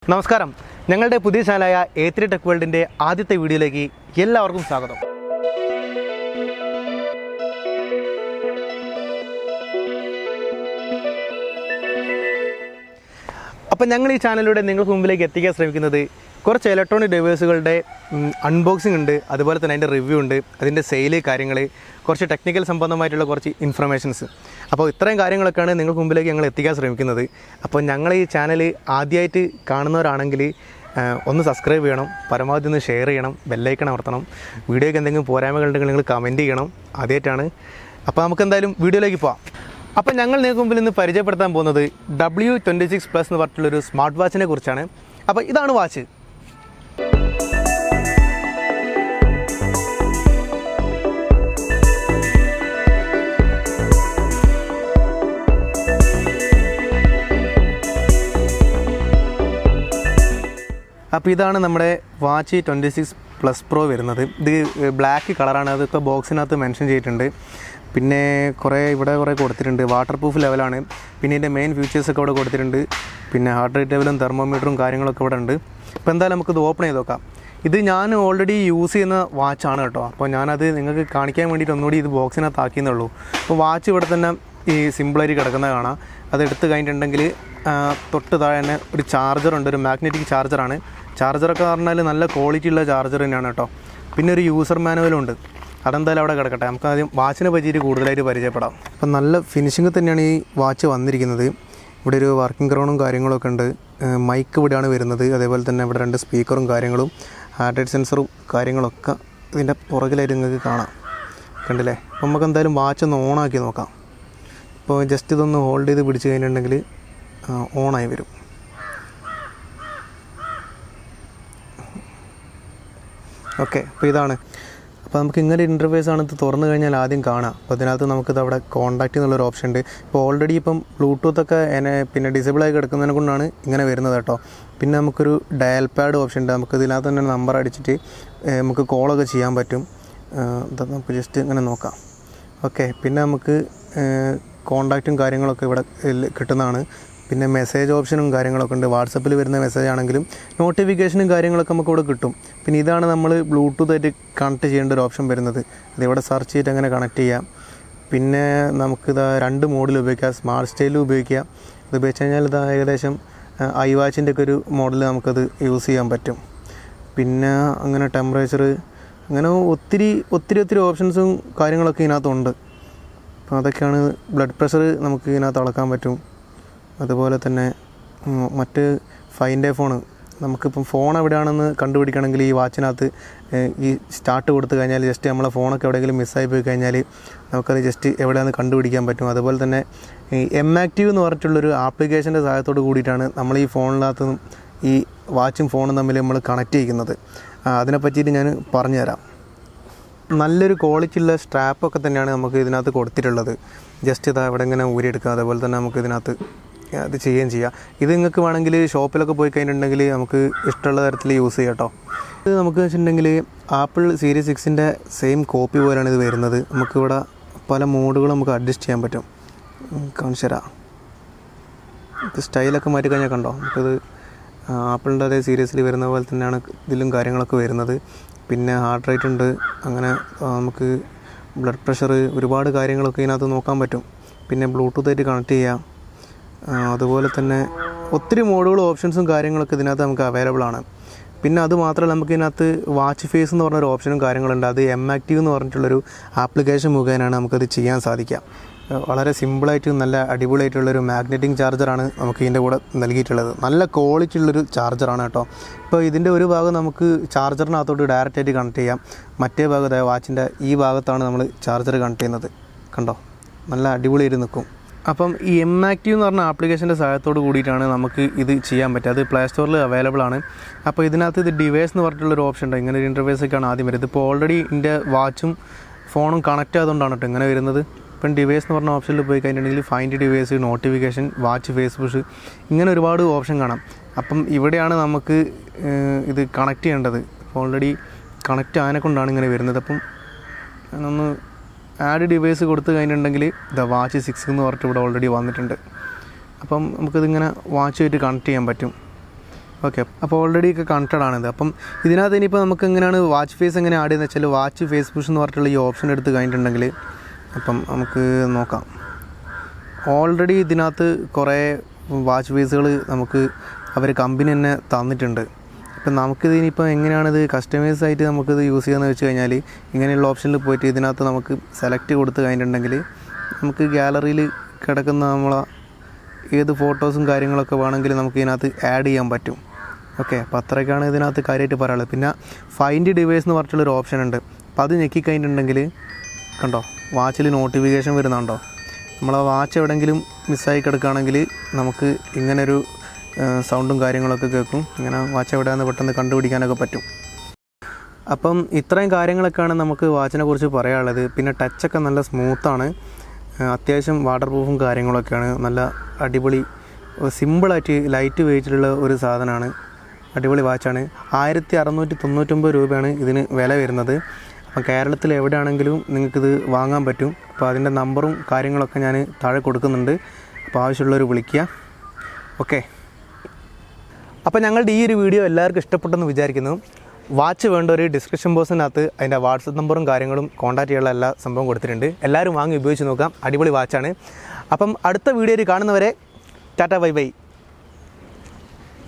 നമസ്കാരം, ഞങ്ങളുടെ പുതിയ ചാനലായ A3 ടെക് വേൾഡിൻ്റെ ആദ്യത്തെ വീഡിയോയിലേക്ക് എല്ലാവർക്കും സ്വാഗതം. അപ്പം ഞങ്ങൾ ഈ ചാനലിലൂടെ നിങ്ങൾക്ക് മുമ്പിലേക്ക് എത്തിക്കാൻ ശ്രമിക്കുന്നത് കുറച്ച് ഇലക്ട്രോണിക് ഡിവൈസുകളുടെ അൺബോക്സിംഗ് ഉണ്ട്, അതുപോലെ തന്നെ അതിൻ്റെ റിവ്യൂ ഉണ്ട്, അതിൻ്റെ സെയിൽ കാര്യങ്ങൾ, കുറച്ച് ടെക്നിക്കൽ സംബന്ധമായിട്ടുള്ള കുറച്ച് ഇൻഫർമേഷൻസ്. അപ്പോൾ ഇത്രയും കാര്യങ്ങളൊക്കെയാണ് നിങ്ങൾക്ക് മുമ്പിലേക്ക് ഞങ്ങൾ എത്തിക്കാൻ ശ്രമിക്കുന്നത്. അപ്പോൾ ഞങ്ങൾ ഈ ചാനൽ ആദ്യമായിട്ട് കാണുന്നവരാണെങ്കിൽ ഒന്ന് സബ്സ്ക്രൈബ് ചെയ്യണം, പരമാവധി ഒന്ന് ഷെയർ ചെയ്യണം, ബെല്ലൈക്കൺ അമർത്തണം. വീഡിയോയ്ക്ക് എന്തെങ്കിലും പോരായ്മകളുണ്ടെങ്കിൽ നിങ്ങൾ കമൻറ്റ് ചെയ്യണം. ആദ്യമായിട്ടാണ്. അപ്പോൾ നമുക്ക് എന്തായാലും വീഡിയോയിലേക്ക് പോകാം. അപ്പോൾ ഞങ്ങൾ നിങ്ങൾക്ക് മുമ്പിൽ ഇന്ന് പരിചയപ്പെടുത്താൻ പോകുന്നത് W26+ എന്ന് പറഞ്ഞിട്ടുള്ളൊരു സ്മാർട്ട് വാച്ചിനെ കുറിച്ചാണ്. അപ്പോൾ ഇതാണ് വാച്ച്. അപ്പോൾ ഇതാണ് നമ്മുടെ വാച്ച് 26+ Pro വരുന്നത്. ഇത് ബ്ലാക്ക് കളറാണ്. അതിപ്പോൾ ബോക്സിനകത്ത് മെൻഷൻ ചെയ്തിട്ടുണ്ട്. പിന്നെ ഇവിടെ കുറേ കൊടുത്തിട്ടുണ്ട്. വാട്ടർ പ്രൂഫ് ലെവലാണ്. പിന്നെ ഇതിൻ്റെ മെയിൻ ഫീച്ചേഴ്സൊക്കെ ഇവിടെ കൊടുത്തിട്ടുണ്ട്. പിന്നെ ഹാർട്ട് റേറ്റ് ലെവലും തെർമോമീറ്ററും കാര്യങ്ങളൊക്കെ ഇവിടെ ഉണ്ട്. അപ്പോൾ എന്തായാലും നമുക്കിത് ഓപ്പൺ ചെയ്ത് നോക്കാം. ഇത് ഞാൻ ഓൾറെഡി യൂസ് ചെയ്യുന്ന വാച്ചാണ് കേട്ടോ. അപ്പോൾ ഞാനത് നിങ്ങൾക്ക് കാണിക്കാൻ വേണ്ടിയിട്ട് ഒന്നുകൂടി ഇത് ബോക്സിനകത്ത് ആക്കിയെന്നുള്ളൂ. അപ്പോൾ വാച്ച് ഇവിടെ തന്നെ ഈ സിമ്പിളായിട്ട് കിടക്കുന്നത് കാണാം. അത് എടുത്ത് കഴിഞ്ഞിട്ടുണ്ടെങ്കിൽ തൊട്ട് താഴെ തന്നെ ഒരു ചാർജറുണ്ട്. ഒരു മാഗ്നറ്റിക് ചാർജറാണ്. ചാർജറൊക്കെ പറഞ്ഞാൽ നല്ല ക്വാളിറ്റി ഉള്ള ചാർജർ തന്നെയാണ് കേട്ടോ. പിന്നെ ഒരു യൂസർ മാനുവലും ഉണ്ട്. അതെന്തായാലും അവിടെ കിടക്കട്ടെ. നമുക്ക് ആദ്യം വാച്ചിനെ പറ്റിയിട്ട് കൂടുതലായിട്ട് പരിചയപ്പെടാം. അപ്പം നല്ല ഫിനിഷിങ് തന്നെയാണ് ഈ വാച്ച് വന്നിരിക്കുന്നത്. ഇവിടെ ഒരു വർക്കിംഗ് ഗ്രൗണ്ടും കാര്യങ്ങളൊക്കെ ഉണ്ട്. മൈക്ക് ഇവിടെയാണ് വരുന്നത്. അതേപോലെ തന്നെ ഇവിടെ 2 സ്പീക്കറും കാര്യങ്ങളും ഹാർട്ട് റേറ്റ് സെൻസറും കാര്യങ്ങളൊക്കെ ഇതിൻ്റെ പുറകിലായിട്ട് നിങ്ങൾക്ക് കാണാം. കണ്ടില്ലേ? അപ്പം നമുക്ക് എന്തായാലും വാച്ച് ഒന്ന് ഓണാക്കി നോക്കാം. ഇപ്പോൾ ജസ്റ്റ് ഇതൊന്ന് ഹോൾഡ് ചെയ്ത് പിടിച്ച് കഴിഞ്ഞിട്ടുണ്ടെങ്കിൽ ഓണായി വരും. ഓക്കെ, അപ്പോൾ ഇതാണ്. അപ്പോൾ നമുക്ക് ഇങ്ങനെ ഇൻ്റർഫേസാണ് ഇത് തുറന്നു കഴിഞ്ഞാൽ ആദ്യം കാണാം. അപ്പോൾ അതിനകത്ത് നമുക്കിത് അവിടെ കോൺടാക്റ്റ് എന്നുള്ളൊരു ഓപ്ഷൻ ഉണ്ട്. ഇപ്പോൾ ഓൾറെഡി ഇപ്പം ബ്ലൂടൂത്തൊക്കെ പിന്നെ ഡിസേബിളായി കിടക്കുന്നതിനെ കൊണ്ടാണ് ഇങ്ങനെ വരുന്നത് കേട്ടോ. പിന്നെ നമുക്കൊരു ഡയൽ പാഡ് ഓപ്ഷൻ ഉണ്ട്. നമുക്ക് ഇതിനകത്ത് തന്നെ നമ്പർ അടിച്ചിട്ട് നമുക്ക് കോളൊക്കെ ചെയ്യാൻ പറ്റും. ഇതൊക്കെ നമുക്ക് ജസ്റ്റ് ഇങ്ങനെ നോക്കാം. ഓക്കെ, പിന്നെ നമുക്ക് കോൺടാക്റ്റും കാര്യങ്ങളൊക്കെ ഇവിടെ കിട്ടുന്നതാണ്. പിന്നെ മെസ്സേജ് ഓപ്ഷനും കാര്യങ്ങളൊക്കെ ഉണ്ട്. വാട്സപ്പിൽ വരുന്ന മെസ്സേജ് ആണെങ്കിലും നോട്ടിഫിക്കേഷനും കാര്യങ്ങളൊക്കെ നമുക്ക് ഇവിടെ കിട്ടും. പിന്നെ ഇതാണ് നമ്മൾ ബ്ലൂടൂത്തായിട്ട് കണക്ട് ചെയ്യേണ്ട ഒരു ഓപ്ഷൻ വരുന്നത്. അതിവിടെ സെർച്ച് ചെയ്തിട്ട് അങ്ങനെ കണക്ട് ചെയ്യാം. പിന്നെ നമുക്കിത് 2 മോഡിൽ ഉപയോഗിക്കാം. സ്മാർട്ട് സ്റ്റൈലിൽ ഉപയോഗിക്കാം. ഇത് ഉപയോഗിച്ച് കഴിഞ്ഞാൽ ഇത് ഏകദേശം iWatchൻ്റെ ഒക്കെ ഒരു മോഡൽ നമുക്കത് യൂസ് ചെയ്യാൻ പറ്റും. പിന്നെ അങ്ങനെ ടെമ്പറേച്ചർ, അങ്ങനെ ഒത്തിരി ഓപ്ഷൻസും കാര്യങ്ങളൊക്കെ ഇതിനകത്തുണ്ട്. അപ്പോൾ അതൊക്കെയാണ്. ബ്ലഡ് പ്രഷർ നമുക്ക് ഇതിനകത്ത് അളക്കാൻ പറ്റും. അതുപോലെ തന്നെ മറ്റ് ഫൈൻഡ് എ ഫോൺ, നമുക്കിപ്പം ഫോൺ എവിടെയാണെന്ന് കണ്ടുപിടിക്കണമെങ്കിൽ ഈ വാച്ചിനകത്ത് ഈ സ്റ്റാർട്ട് കൊടുത്തു കഴിഞ്ഞാൽ ജസ്റ്റ് നമ്മളെ ഫോണൊക്കെ എവിടെയെങ്കിലും മിസ്സായി പോയി കഴിഞ്ഞാൽ നമുക്കത് ജസ്റ്റ് എവിടെയാണെന്ന് കണ്ടുപിടിക്കാൻ പറ്റും. അതുപോലെ തന്നെ ഈ M-Active എന്ന് പറഞ്ഞിട്ടുള്ളൊരു ആപ്ലിക്കേഷൻ്റെ സഹായത്തോട് കൂടിയിട്ടാണ് നമ്മൾ ഈ ഫോണിനകത്ത് ഈ വാച്ചും ഫോണും തമ്മിൽ നമ്മൾ കണക്ട് ചെയ്യുന്നത്. അതിനെ പറ്റിയിട്ട് ഞാൻ പറഞ്ഞുതരാം. നല്ലൊരു ക്വാളിറ്റി ഉള്ള സ്ട്രാപ്പൊക്കെ തന്നെയാണ് നമുക്ക് ഇതിനകത്ത് കൊടുത്തിട്ടുള്ളത്. ജസ്റ്റ് ഇതാ ഇവിടെ ഇങ്ങനെ ഊരിയെടുക്കുക. അതേപോലെ തന്നെ നമുക്ക് ഇതിനകത്ത് അത് ചെയ്യുകയും ചെയ്യാം. ഇത് നിങ്ങൾക്ക് വേണമെങ്കിൽ ഷോപ്പിലൊക്കെ പോയി കഴിഞ്ഞിട്ടുണ്ടെങ്കിൽ നമുക്ക് ഇഷ്ടമുള്ള തരത്തിൽ യൂസ് ചെയ്യാം കേട്ടോ. ഇത് നമുക്ക് വെച്ചിട്ടുണ്ടെങ്കിൽ ആപ്പിൾ സീരീസ് 6ൻ്റെ സെയിം കോപ്പി പോലെയാണ് ഇത് വരുന്നത്. നമുക്കിവിടെ പല മോഡുകളും നമുക്ക് അഡ്ജസ്റ്റ് ചെയ്യാൻ പറ്റും. കാണിച്ചു തരാം. ഇത് സ്റ്റൈലൊക്കെ മാറ്റി കഴിഞ്ഞാൽ കണ്ടോ, നമുക്കിത് ആപ്പിളിൻ്റെ അതേ സീരീസിൽ വരുന്ന പോലെ തന്നെയാണ് ഇതിലും കാര്യങ്ങളൊക്കെ വരുന്നത്. പിന്നെ ഹാർട്ട് റേറ്റ് ഉണ്ട്. അങ്ങനെ നമുക്ക് ബ്ലഡ് പ്രഷർ, ഒരുപാട് കാര്യങ്ങളൊക്കെ ഇതിനകത്ത് നോക്കാൻ പറ്റും. പിന്നെ ബ്ലൂടൂത്തായിട്ട് കണക്ട് ചെയ്യാം. അതുപോലെ തന്നെ ഒത്തിരി മോഡുകളും ഓപ്ഷൻസും കാര്യങ്ങളൊക്കെ ഇതിനകത്ത് നമുക്ക് അവൈലബിൾ ആണ്. പിന്നെ അത് മാത്രമല്ല, നമുക്ക് ഇതിനകത്ത് വാച്ച് ഫേസ് എന്ന് പറഞ്ഞൊരു ഓപ്ഷനും കാര്യങ്ങളുണ്ട്. അത് M-Active എന്ന് പറഞ്ഞിട്ടുള്ളൊരു ആപ്ലിക്കേഷൻ മുഖേനയാണ് നമുക്കത് ചെയ്യാൻ സാധിക്കുക. വളരെ സിമ്പിളായിട്ട് നല്ല അടിപൊളിയായിട്ടുള്ളൊരു മാഗ്നറ്റിക് ചാർജറാണ് നമുക്ക് ഇതിൻ്റെ കൂടെ നൽകിയിട്ടുള്ളത്. നല്ല ക്വാളിറ്റി ഉള്ളൊരു ചാർജറാണ് കേട്ടോ. ഇപ്പോൾ ഇതിൻ്റെ ഒരു ഭാഗം നമുക്ക് ചാർജറിനകത്തോട്ട് ഡയറക്റ്റായിട്ട് കണക്ട് ചെയ്യാം. മറ്റേ ഭാഗത്ത് വാച്ചിൻ്റെ ഈ ഭാഗത്താണ് നമ്മൾ ചാർജർ കണക്ട് ചെയ്യുന്നത്. കണ്ടോ, നല്ല അടിപൊളിയായിട്ട് നിൽക്കും. അപ്പം ഈ M-Active എന്ന് പറഞ്ഞ ആപ്ലിക്കേഷൻ്റെ സഹായത്തോട് കൂടിയിട്ടാണ് നമുക്ക് ഇത് ചെയ്യാൻ പറ്റുക. അത് പ്ലേ സ്റ്റോറിൽ അവൈലബിൾ ആണ്. അപ്പോൾ ഇതിനകത്ത് ഇത് ഡിവൈസ് എന്ന് പറഞ്ഞിട്ടുള്ളൊരു ഓപ്ഷൻ ഉണ്ട്. ഇങ്ങനെ ഒരു ഇൻ്റർഫേസൊക്കെയാണ് ആദ്യം വരുന്നത്. ഇപ്പോൾ ഓൾറെഡി എൻ്റെ വാച്ചും ഫോണും കണക്റ്റ് ആയതുകൊണ്ടാണ് കേട്ടോ ഇങ്ങനെ വരുന്നത്. ഇപ്പം ഡിവൈസ് എന്ന് പറഞ്ഞ ഓപ്ഷനിൽ പോയി കഴിഞ്ഞിട്ടുണ്ടെങ്കിൽ find device, notification, watch face push, ഇങ്ങനെ ഒരുപാട് ഓപ്ഷൻ കാണാം. അപ്പം ഇവിടെയാണ് നമുക്ക് ഇത് കണക്ട് ചെയ്യേണ്ടത്. ഓൾറെഡി കണക്റ്റ് ആയതിനെ കൊണ്ടാണ് ഇങ്ങനെ വരുന്നത്. അപ്പം ഞാനൊന്ന് ആഡ് ഡിവൈസ് കൊടുത്തു കഴിഞ്ഞിട്ടുണ്ടെങ്കിൽ W26 എന്ന് പറഞ്ഞിട്ട് ഇവിടെ ഓൾറെഡി വന്നിട്ടുണ്ട്. അപ്പം നമുക്കിതിങ്ങനെ വാച്ചുമായിട്ട് കണക്ട് ചെയ്യാൻ പറ്റും. ഓക്കെ, അപ്പോൾ ഓൾറെഡി ഒക്കെ കണക്റ്റഡ് ആണിത്. അപ്പം ഇതിനകത്ത് ഇനിയിപ്പോൾ നമുക്ക് എങ്ങനെയാണ് വാച്ച് ഫേസ് എങ്ങനെ ആഡ് ചെയ്യുന്നത് വെച്ചാൽ വാച്ച് ഫേസ് പുഷ് എന്ന് പറഞ്ഞിട്ടുള്ള ഈ ഓപ്ഷൻ എടുത്ത് കഴിഞ്ഞിട്ടുണ്ടെങ്കിൽ അപ്പം നമുക്ക് നോക്കാം. ഓൾറെഡി ഇതിനകത്ത് കുറേ വാച്ച് ഫേസുകൾ നമുക്ക് അവർ കമ്പനി തന്നെ തന്നിട്ടുണ്ട്. ഇപ്പം നമുക്കിത് ഇനിയിപ്പോൾ എങ്ങനെയാണിത് കസ്റ്റമൈസ് ആയിട്ട് നമുക്കിത് യൂസ് ചെയ്യാമെന്ന് വെച്ച് കഴിഞ്ഞാൽ ഇങ്ങനെയുള്ള ഓപ്ഷനിൽ പോയിട്ട് ഇതിനകത്ത് നമുക്ക് സെലക്ട് കൊടുത്ത് കഴിഞ്ഞിട്ടുണ്ടെങ്കിൽ നമുക്ക് ഗാലറിയിൽ കിടക്കുന്ന നമ്മളെ ഏത് ഫോട്ടോസും കാര്യങ്ങളൊക്കെ വേണമെങ്കിൽ നമുക്ക് ഇതിനകത്ത് ആഡ് ചെയ്യാൻ പറ്റും. ഓക്കെ, അപ്പോൾ അത്രയൊക്കെയാണ് ഇതിനകത്ത് കാര്യമായിട്ട് പറയാനുള്ളത്. പിന്നെ ഫൈൻഡ് ഡിവൈസ് എന്ന് പറഞ്ഞിട്ടുള്ളൊരു ഓപ്ഷൻ ഉണ്ട്. അപ്പോൾ അത് ഞെക്കിക്കഴിഞ്ഞിട്ടുണ്ടെങ്കിൽ കണ്ടോ വാച്ചിൽ നോട്ടിഫിക്കേഷൻ വരുന്നുണ്ടോ, നമ്മളെ വാച്ച് എവിടെയെങ്കിലും മിസ്സായി കിടക്കുകയാണെങ്കിൽ നമുക്ക് ഇങ്ങനൊരു സൗണ്ടും കാര്യങ്ങളൊക്കെ കേൾക്കും. ഇങ്ങനെ വാച്ച് എവിടെയാണെന്ന് പെട്ടെന്ന് കണ്ടുപിടിക്കാനൊക്കെ പറ്റും. അപ്പം ഇത്രയും കാര്യങ്ങളൊക്കെയാണ് നമുക്ക് വാച്ചിനെ കുറിച്ച് പറയാനുള്ളത്. പിന്നെ ടച്ചൊക്കെ നല്ല സ്മൂത്താണ്, അത്യാവശ്യം വാട്ടർ പ്രൂഫും കാര്യങ്ങളൊക്കെയാണ്. നല്ല അടിപൊളി സിമ്പിളായിട്ട് ലൈറ്റ് വെയിറ്റിലുള്ള ഒരു സാധനമാണ്. അടിപൊളി വാച്ചാണ്. 1699 രൂപയാണ് ഇതിന് വില വരുന്നത്. അപ്പം കേരളത്തിൽ എവിടെയാണെങ്കിലും നിങ്ങൾക്കിത് വാങ്ങാൻ പറ്റും. അപ്പോൾ അതിൻ്റെ നമ്പറും കാര്യങ്ങളൊക്കെ ഞാൻ താഴെ കൊടുക്കുന്നുണ്ട്. അപ്പോൾ ആവശ്യമുള്ളവർ വിളിക്കുക. ഓക്കെ, അപ്പോൾ ഞങ്ങളുടെ ഈ ഒരു വീഡിയോ എല്ലാവർക്കും ഇഷ്ടപ്പെട്ടെന്ന് വിചാരിക്കുന്നു. വാച്ച് വേണ്ട ഒരു ഡിസ്ക്രിപ്ഷൻ ബോക്സിനകത്ത് അതിൻ്റെ വാട്സപ്പ് നമ്പറും കാര്യങ്ങളും കോൺടാക്റ്റ് ചെയ്യാനുള്ള എല്ലാ സംഭവം കൊടുത്തിട്ടുണ്ട്. എല്ലാവരും വാങ്ങി ഉപയോഗിച്ച് നോക്കാം. അടിപൊളി വാച്ചാണ്. അപ്പം അടുത്ത വീഡിയോയിൽ കാണുന്നവരെ ടാറ്റ ബൈ ബൈ.